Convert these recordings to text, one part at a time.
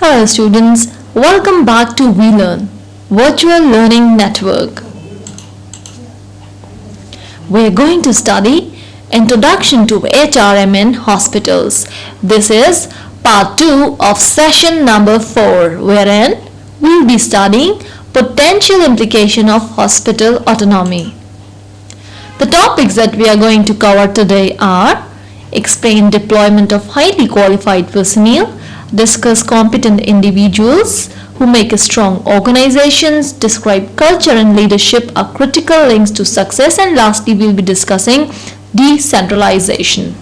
Hello students, welcome back to We Learn, Virtual Learning Network. We are going to study Introduction to HRM in Hospitals. This is part 2 of session number 4, wherein we will be studying potential implication of hospital autonomy. The topics that we are going to cover today are explain deployment of highly qualified personnel, discuss competent individuals who make strong organizations, describe culture and leadership are critical links to success, and lastly we will be discussing decentralization.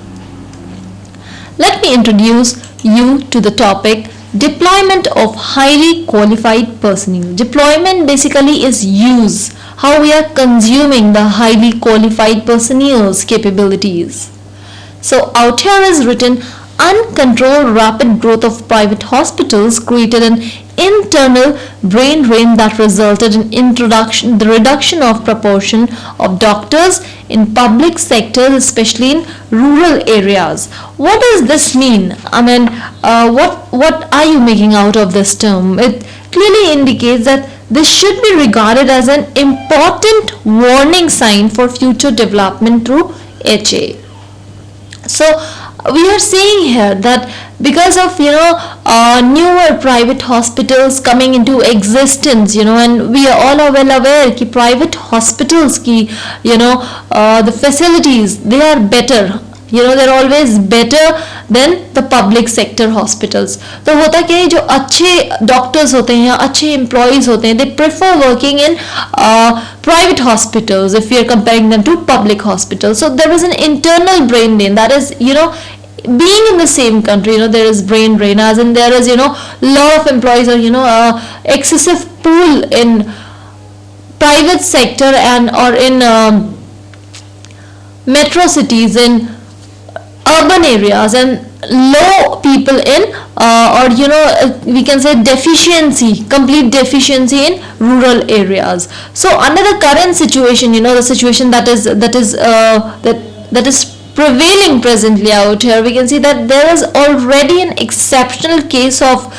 Let me introduce you to the topic deployment of highly qualified personnel. Deployment basically is use, how we are consuming the highly qualified personnel's capabilities. So out here is written, uncontrolled rapid growth of private hospitals created an internal brain drain that resulted in the reduction of proportion of doctors in public sectors, especially in rural areas. What does this mean? I mean, what are you making out of this term? It clearly indicates that this should be regarded as an important warning sign for future development through HA. So we are seeing here that because of newer private hospitals coming into existence, and we are all well aware that private hospitals the facilities, they are better, they're always better than the public sector hospitals. तो होता क्या है, जो अच्छे doctors होते हैं या अच्छे employees होते हैं, they prefer working in private hospitals if we are comparing them to public hospitals. So there is an internal brain drain, that is, being in the same country, there is brain drain, as in there is, lot of employees or, excessive pool in private sector and or in metro cities, in urban areas, and low people in we can say complete deficiency in rural areas. So under the current situation, the situation that is prevailing presently out here, we can see that there is already an exceptional case of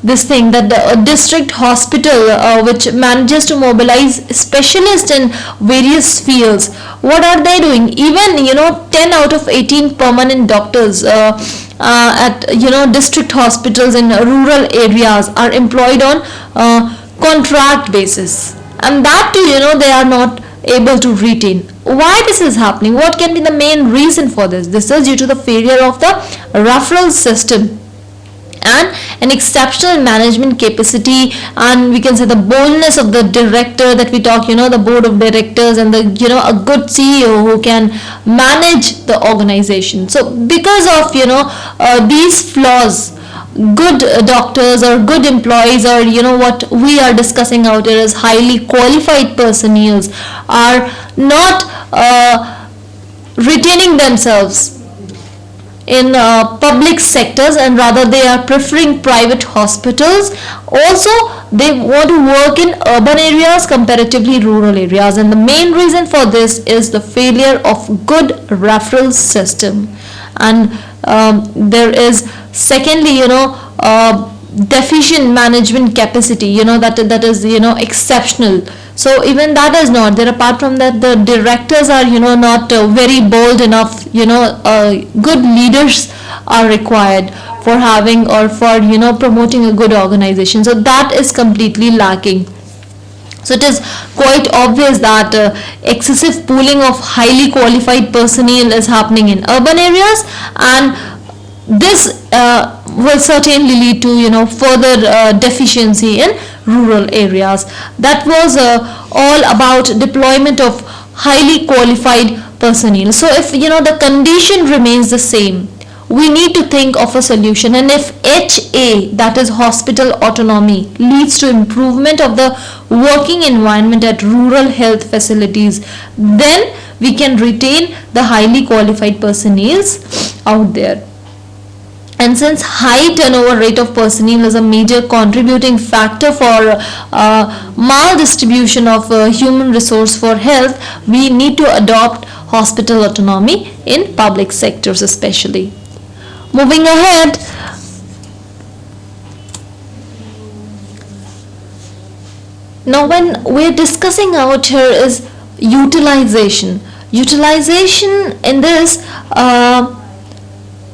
this thing, that the district hospital which manages to mobilize specialists in various fields. What are they doing? Even 10 out of 18 permanent doctors at district hospitals in rural areas are employed on contract basis, and that too they are not able to retain. Why this is happening? What can be the main reason for this? This is due to the failure of the referral system and an exceptional management capacity, and we can say the boldness of the director that we talk, the board of directors, and the a good CEO who can manage the organization. So because of these flaws, good doctors or good employees, or what we are discussing out here is highly qualified personnel are not retaining themselves in public sectors, and rather they are preferring private hospitals. Also they want to work in urban areas comparatively rural areas, and the main reason for this is the failure of good referral system. And there is secondly deficient management capacity, that is exceptional. So even that is not there. Apart from that, the directors are not very bold enough. Good leaders are required for having or for promoting a good organization. So that is completely lacking. So it is quite obvious that excessive pooling of highly qualified personnel is happening in urban areas, and this will certainly lead to further deficiency in rural areas. That was all about deployment of highly qualified personnel. So if the condition remains the same, we need to think of a solution, and if HA, that is hospital autonomy, leads to improvement of the working environment at rural health facilities, then we can retain the highly qualified personnel out there. And since high turnover rate of personnel is a major contributing factor for maldistribution of human resource for health, we need to adopt hospital autonomy in public sectors especially. Moving ahead, Now when we're discussing out here is utilization in this,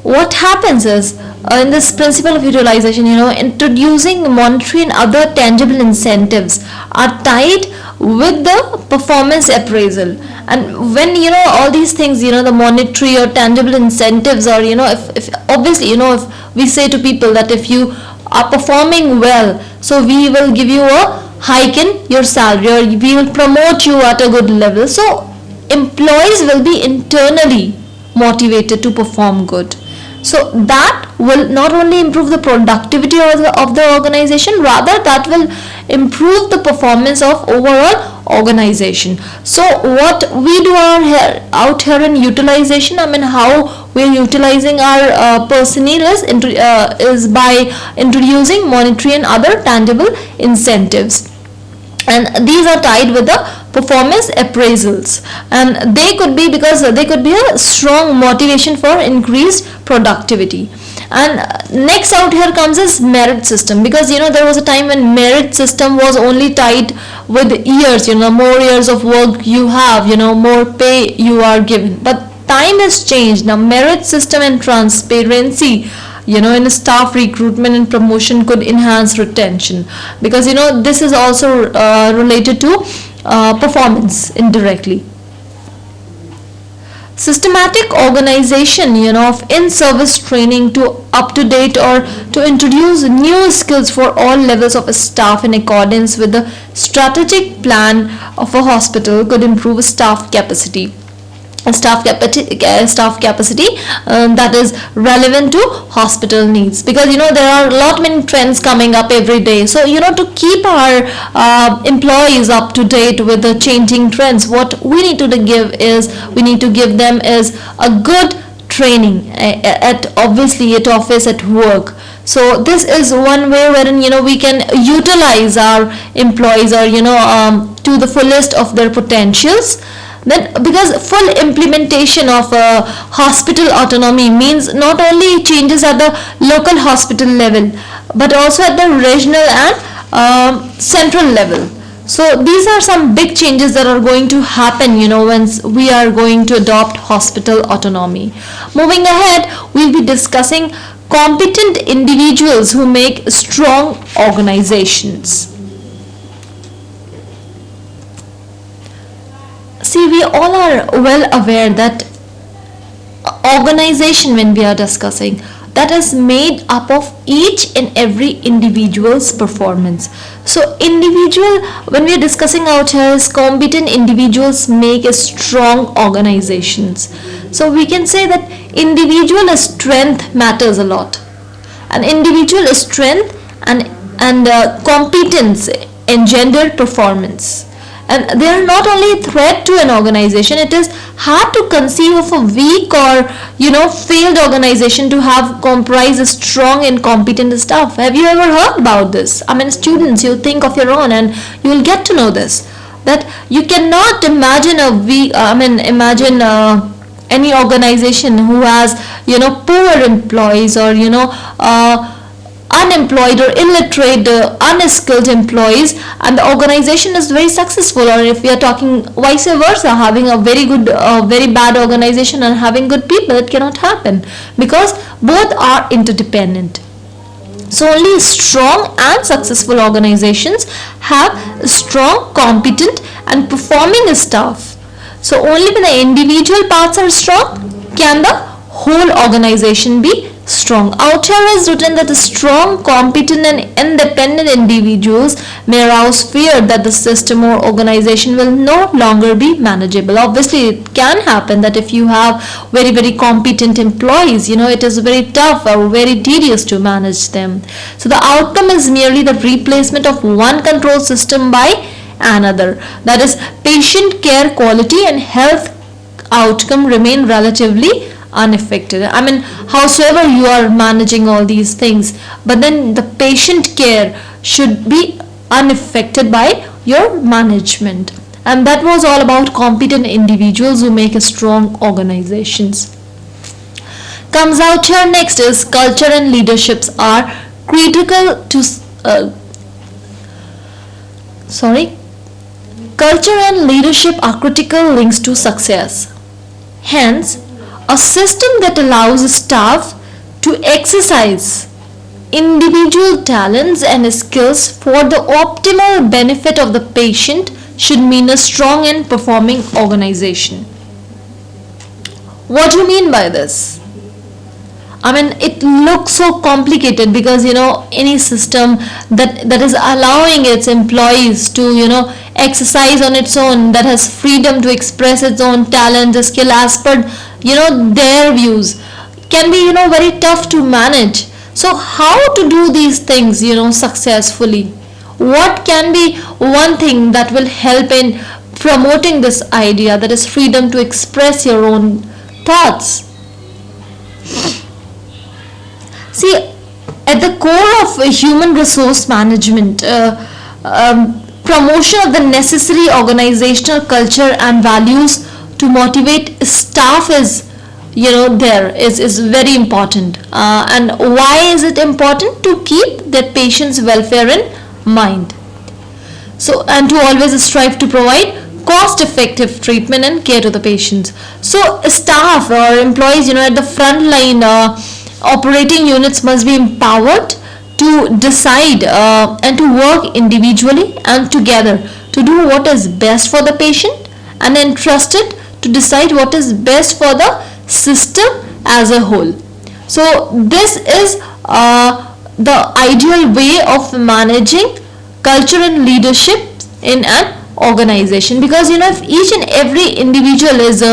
what happens is, in this principle of utilization, introducing monetary and other tangible incentives are tied with the performance appraisal. And when all these things, the monetary or tangible incentives, or if obviously, if we say to people that if you are performing well, so we will give you a hike in your salary, or we will promote you at a good level. So employees will be internally motivated to perform good. So that will not only improve the productivity of the organization, rather that will improve the performance of overall organization. So what we do out here in utilization, how we are utilizing our personnel is by introducing monetary and other tangible incentives. And these are tied with the performance appraisals, and they could be a strong motivation for increased productivity. And next out here comes is merit system, because there was a time when merit system was only tied with years, more years of work you have, more pay you are given. But time has changed. Now merit system and transparency in staff recruitment and promotion could enhance retention, because this is also related to performance indirectly. Systematic organization of in-service training to up to date or to introduce new skills for all levels of staff in accordance with the strategic plan of a hospital could improve staff capacity that is relevant to hospital needs, because there are a lot many trends coming up every day. So to keep our employees up to date with the changing trends, what we need to give them is a good training at office, at work. So this is one way wherein we can utilize our employees, or to the fullest of their potentials. Then, because full implementation of hospital autonomy means not only changes at the local hospital level, but also at the regional and central level. So these are some big changes that are going to happen, once we are going to adopt hospital autonomy. Moving ahead, we'll be discussing competent individuals who make strong organizations. See, we all are well aware that organization, when we are discussing, that is made up of each and every individual's performance. So when we are discussing out here, is competent individuals make a strong organizations. So we can say that individual strength matters a lot, and individual strength and competence engender performance. And they are not only a threat to an organization. It is hard to conceive of a weak or failed organization to have comprised a strong and competent staff. Have you ever heard about this? Students, you think of your own and you will get to know this, that you cannot imagine any organization who has poor employees, or unemployed or illiterate, unskilled employees, and the organization is very successful. Or if we are talking vice versa, having a very good, very bad organization and having good people, it cannot happen, because both are interdependent. So only strong and successful organizations have strong, competent and performing staff. So only when the individual parts are strong can the whole organization be strong. Out here is written that the strong, competent and independent individuals may arouse fear that the system or organization will no longer be manageable. Obviously, it can happen that if you have very, very competent employees, it is very tough or very tedious to manage them. So the outcome is merely the replacement of one control system by another. That is, patient care quality and health outcome remain relatively unaffected. Howsoever you are managing all these things, but then the patient care should be unaffected by your management. And that was all about competent individuals who make a strong organizations. Comes out here next is culture and leaderships are critical to Culture and leadership are critical links to success. Hence, a system that allows staff to exercise individual talents and skills for the optimal benefit of the patient should mean a strong and performing organization. What do you mean by this? I mean, it looks so complicated because any system that is allowing its employees to exercise on its own, that has freedom to express its own talent, skill as per their views, can be very tough to manage. So how to do these things successfully? What can be one thing that will help in promoting this idea, that is freedom to express your own thoughts? See, at the core of human resource management, promotion of the necessary organizational culture and values to motivate staff is very important. And why is it important? To keep their patients' welfare in mind. So, and to always strive to provide cost-effective treatment and care to the patients. So, staff or employees, at the front line, operating units must be empowered to decide and to work individually and together to do what is best for the patient, and entrusted to decide what is best for the system as a whole. So this is the ideal way of managing culture and leadership in an organization, because if each and every individual is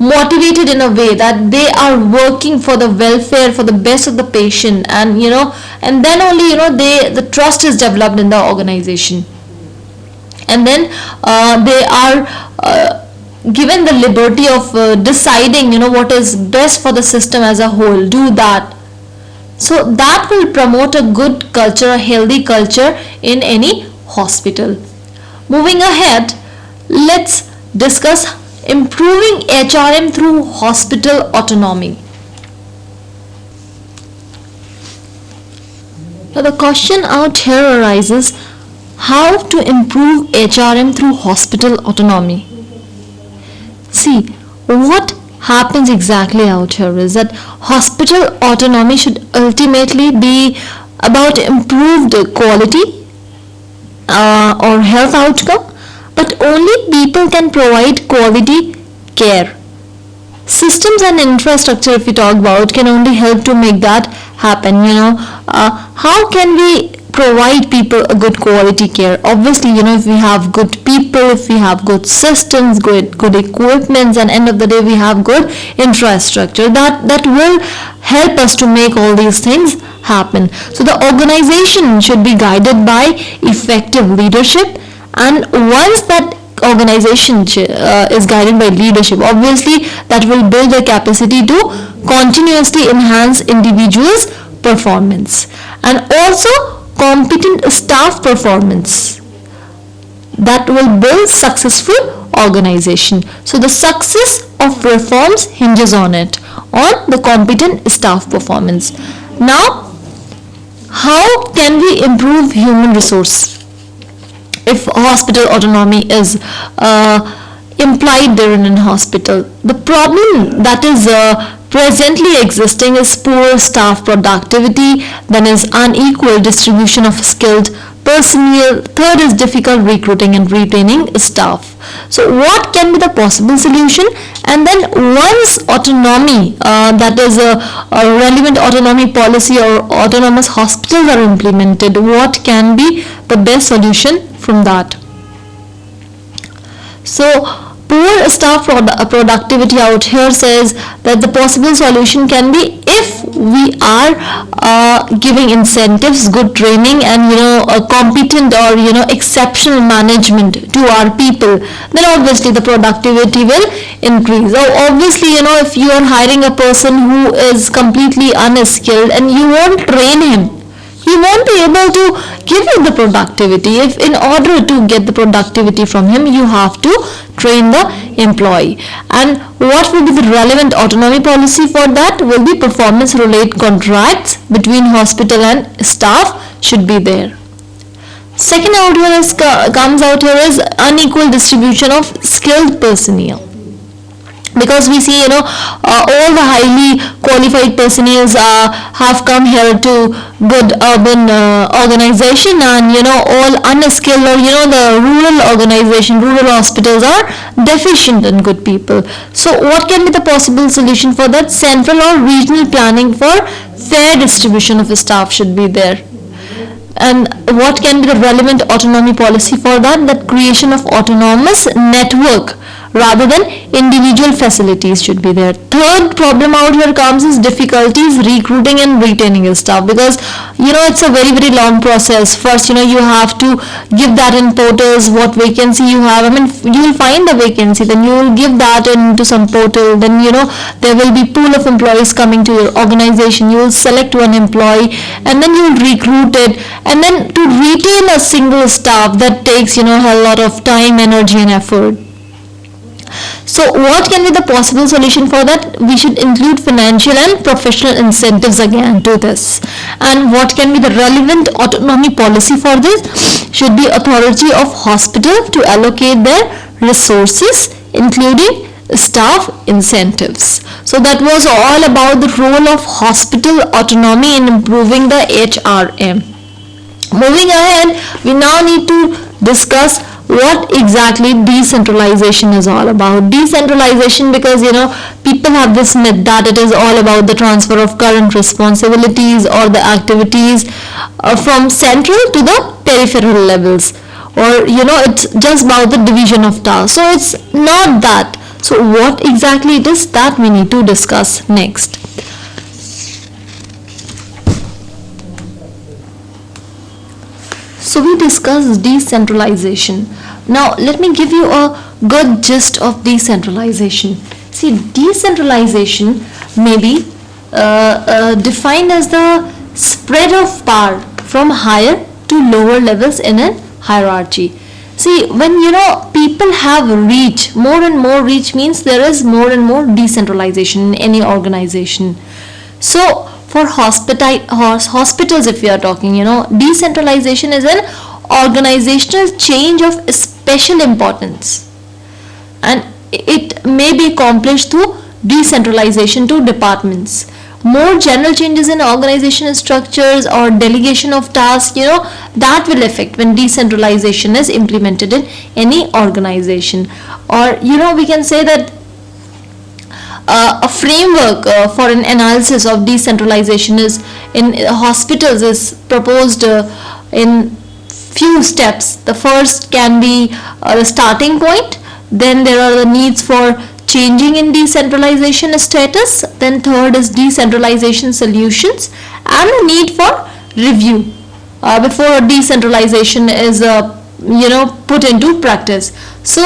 motivated in a way that they are working for the welfare, for the best of the patient, and and then only the trust is developed in the organization, and then they are given the liberty of deciding what is best for the system as a whole, do that. So that will promote a good culture, a healthy culture in any hospital. Moving ahead, let's discuss improving HRM through hospital autonomy. Now the question out here arises, how to improve HRM through hospital autonomy? See, what happens exactly out here is that hospital autonomy should ultimately be about improved quality or health outcome, but only people can provide quality care. Systems and infrastructure, if we talk about, can only help to make that happen. How can we provide people a good quality care? Obviously, if we have good people, if we have good systems, good equipments, and end of the day we have good infrastructure, that will help us to make all these things happen. So the organization should be guided by effective leadership, and once that organization is guided by leadership, obviously that will build the capacity to continuously enhance individuals' performance, and also competent staff performance that will build successful organization. So the success of reforms hinges on the competent staff performance. Now, how can we improve human resource if hospital autonomy is implied there in a hospital? The problem that is presently existing is poor staff productivity, then is unequal distribution of skilled personnel, third is difficult recruiting and retaining staff. So what can be the possible solution? And then once autonomy, that is a relevant autonomy policy or autonomous hospitals are implemented, what can be the best solution from that? So poor staff productivity out here says that the possible solution can be if we are giving incentives, good training, and a competent or exceptional management to our people, then obviously the productivity will increase. So obviously if you are hiring a person who is completely unskilled and you won't train him, he won't be able to give you the productivity. If in order to get the productivity from him, you have to train the employee. And what will be the relevant autonomy policy for that? Will be performance related contracts between hospital and staff should be there. Second out here comes out here is unequal distribution of skilled personnel. Because we see, all the highly qualified personnel have come here to good urban organization, and all unskilled, or the rural organization, rural hospitals are deficient in good people. So what can be the possible solution for that? Central or regional planning for fair distribution of staff should be there. And what can be the relevant autonomy policy for that? That creation of autonomous network rather than individual facilities should be there. Third problem out here comes is difficulties recruiting and retaining staff, because it's a very long process. First, you have to give that in portals what vacancy you have. You will find the vacancy, then you will give that into some portal, then there will be pool of employees coming to your organization. You will select one employee and then you will recruit it, and then to retain a single staff, that takes a lot of time, energy and effort. So what can be the possible solution for that? We should include financial and professional incentives again to this. And what can be the relevant autonomy policy for this? Should be authority of hospital to allocate their resources, including staff incentives. So that was all about the role of hospital autonomy in improving the HRM. Moving ahead, we now need to discuss what exactly decentralization is all about. Decentralization, because people have this myth that it is all about the transfer of current responsibilities or the activities from central to the peripheral levels, or it's just about the division of tasks. So it's not that. So what exactly it is, that we need to discuss next. So we discussed decentralization. Now let me give you a good gist of decentralization. See, decentralization may be defined as the spread of power from higher to lower levels in a hierarchy. See, when people have reach, more and more reach means there is more and more decentralization in any organization. So for hospitals, if we are talking, decentralization is an organizational change of special importance, and it may be accomplished through decentralization to departments. More general changes in organizational structures or delegation of tasks, that will affect when decentralization is implemented in any organization. Or we can say that a framework for an analysis of decentralization is in hospitals is proposed in few steps. The first can be the starting point, then there are the needs for changing in decentralization status, then third is decentralization solutions, and the need for review before decentralization is put into practice. So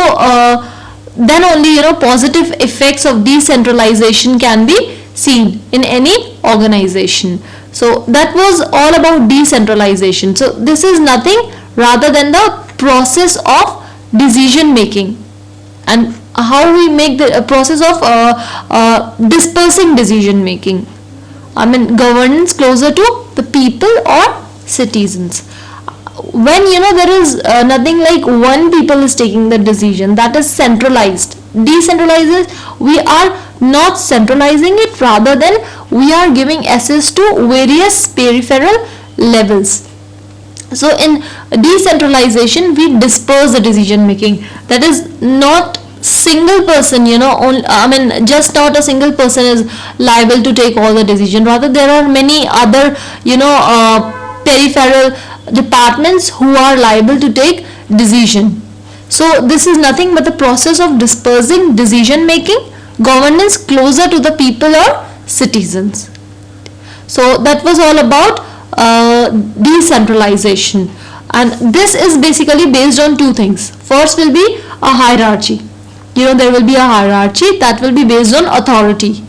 then only positive effects of decentralization can be seen in any organization. So that was all about decentralization. So this is nothing rather than the process of decision making, and how we make the process of dispersing decision making. Governance closer to the people or citizens. When there is nothing like one people is taking the decision, that is centralized. Decentralized, we are not centralizing it, rather than we are giving access to various peripheral levels. So in decentralization, we disperse the decision making. That is not single person, just not a single person is liable to take all the decision. Rather, there are many other, peripheral departments who are liable to take decision. So this is nothing but the process of dispersing decision making, governance closer to the people or citizens. So that was all about decentralization, and this is basically based on two things. First will be a hierarchy. There will be a hierarchy that will be based on authority.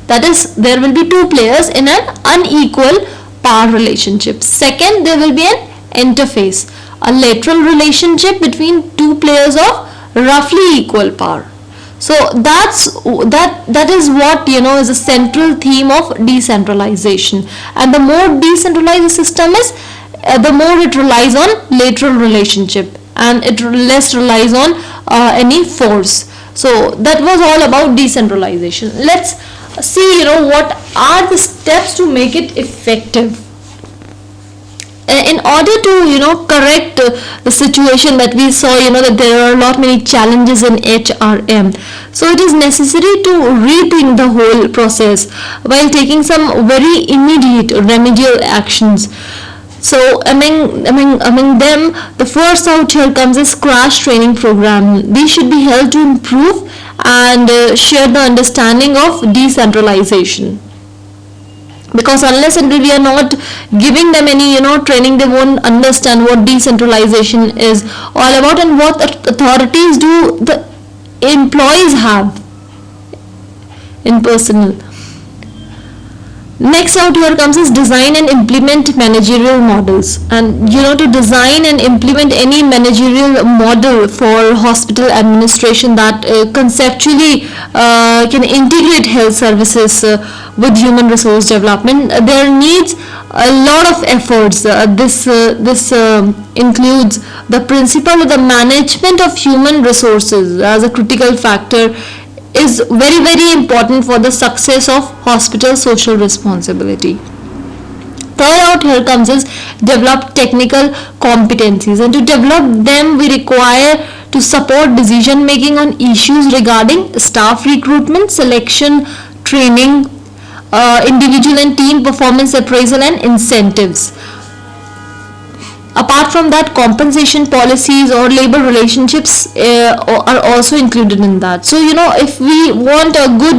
That is, there will be two players in an unequal power relationship. Second, there will be an interface, a lateral relationship between two players of roughly equal power. So that is what is a central theme of decentralization. And the more decentralized the system is, the more it relies on lateral relationship, and it less relies on any force. So that was all about decentralization. Let's see, what are the steps to make it effective. In order to correct the situation that we saw, that there are a lot many challenges in HRM, so it is necessary to rethink the whole process while taking some very immediate remedial actions. So among them, the first out here comes is crash training program. These should be held to improve and share the understanding of decentralization, because unless until we are not giving them any training, they won't understand what decentralization is all about and what authorities do the employees have in personal. Next out here comes is design and implement managerial models. And to design and implement any managerial model for hospital administration that conceptually can integrate health services with human resource development, there needs a lot of efforts. This includes the principle of the management of human resources as a critical factor is very, very important for the success of hospital social responsibility. Third out here comes is develop technical competencies, and to develop them we require to support decision making on issues regarding staff recruitment, selection, training, individual and team performance appraisal and incentives. Apart from that, compensation policies or labor relationships are also included in that. So if we want a good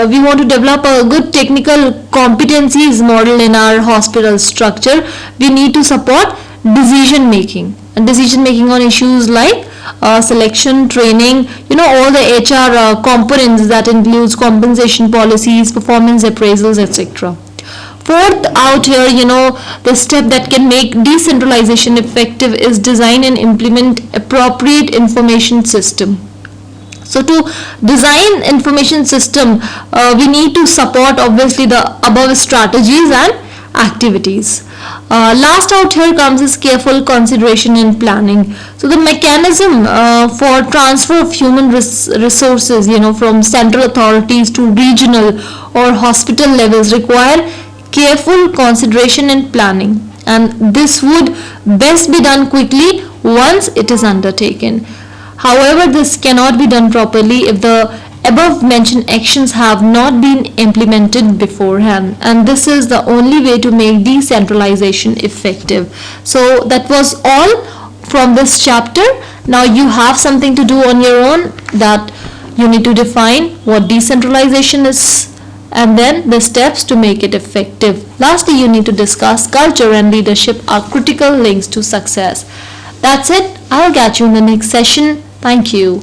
we want to develop a good technical competencies model in our hospital structure, we need to support decision making on issues like selection, training, all the HR components that includes compensation policies, performance appraisals, etc. Fourth out here, the step that can make decentralization effective is design and implement appropriate information system. So to design information system, we need to support obviously the above strategies and activities. Last out here comes is careful consideration and planning. So the mechanism for transfer of human resources, from central authorities to regional or hospital levels require careful consideration and planning, and this would best be done quickly once it is undertaken. However, this cannot be done properly if the above mentioned actions have not been implemented beforehand, and this is the only way to make decentralization effective. So that was all from this chapter. Now you have something to do on your own, that you need to define what decentralization is and then the steps to make it effective. Lastly, you need to discuss culture and leadership are critical links to success. That's it. I'll catch you in the next session. Thank you.